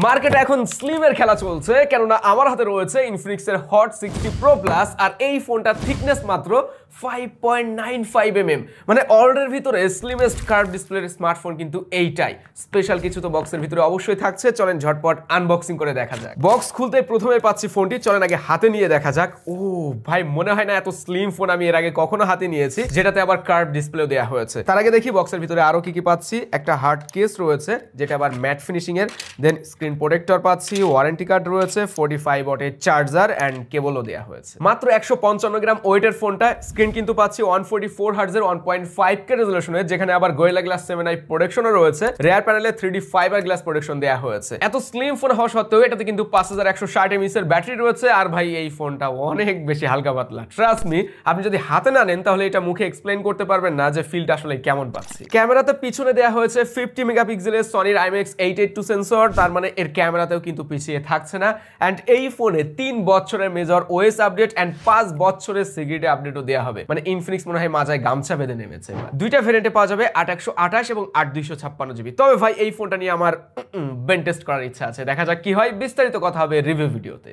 মার্কেটে এখন স্লিমের খেলা চলছে, কেননা আমার হাতে রয়েছে ইনফিনিক্সের হট 60 প্রো প্লাস, আর এই ফোনটার থিকনেস মাত্র 5.95 mm। মানে অর্ডারের ভিতরে স্লিমেস্ট কার্ভ ডিসপ্লের স্মার্টফোন কিন্তু এইটাই। স্পেশাল কিছু তো বক্সের ভিতরে অবশ্যই থাকছে, চলেন ঝটপট আনবক্সিং করে দেখা যাক। বক্স খুলতে প্রথমে পাচ্ছি ফোনটি, চলেন আগে হাতে নিয়ে দেখা যাক। ও ভাই, মনে হয় না এত স্লিম ফোন আমি এর আগে কখনো হাতে নিয়েছি, যেটাতে আবার কার্ভ ডিসপ্লেও দেওয়া হয়েছে। তার আগে দেখি বক্সের ভিতরে আরো কি কি পাচ্ছি। একটা হার্ড কেস রয়েছে, যেটা আবার ম্যাট ফিনিশিং এর। দেন স্ক্রিন প্রোটেক্টর পাচ্ছি, ওয়ারেন্টি কার্ড রয়েছে, 45 ওয়াটের চার্জার এন্ড কেবলও দেওয়া হয়েছে। মাত্র 155 গ্রাম ওয়েটের ফোনটা। স্ক্রিন কিন্তু পাচ্ছি 144 হার্টজের 1.5K রেজোলিউশনে, যেখানে আবার গোরিলা গ্লাস 7i প্রোটেকশনও রয়েছে। রেয়ার প্যানেলে 3D ফাইবার গ্লাস প্রোটেকশন দেওয়া হয়েছে। এত স্লিম ফোন হওয়া সত্ত্বেও এটাতে কিন্তু 5160 mAh এর ব্যাটারি রয়েছে। আর ভাই, এই ফোনটা অনেক বেশি হালকা পাতলা। ট্রাস্ট মি, আপনি যদি হাতে না নেন তাহলে এটা মুখে এক্সপ্লেইন করতে পারবেন না যে ফিলটা আসলে কেমন পাচ্ছি। ক্যামেরাতে পিছনে দেওয়া হয়েছে 50 মেগাপিক্সেলের সনির IMX882 সেন্সর, তার মানে এর ক্যামেরাতেও কিন্তু পিছিয়ে থাকছে না। এন্ড এই ফোনে 3 বছরের মেজর ওএস আপডেট এন্ড 5 বছরের সিকিউরিটি আপডেটও দেওয়া হবে। মানে ইনফিনিক্স মনে হয় মাজায় গামছা বেঁধে নেমেছে। দুইটা ভেরিয়েন্টে পাওয়া যাবে 8128 এবং 8256 GB। তবে ভাই, এই ফোনটা নিয়ে আমার বেন টেস্ট করার ইচ্ছা আছে, দেখা যাক কি হয়। বিস্তারিত কথা হবে রিভিউ ভিডিওতে।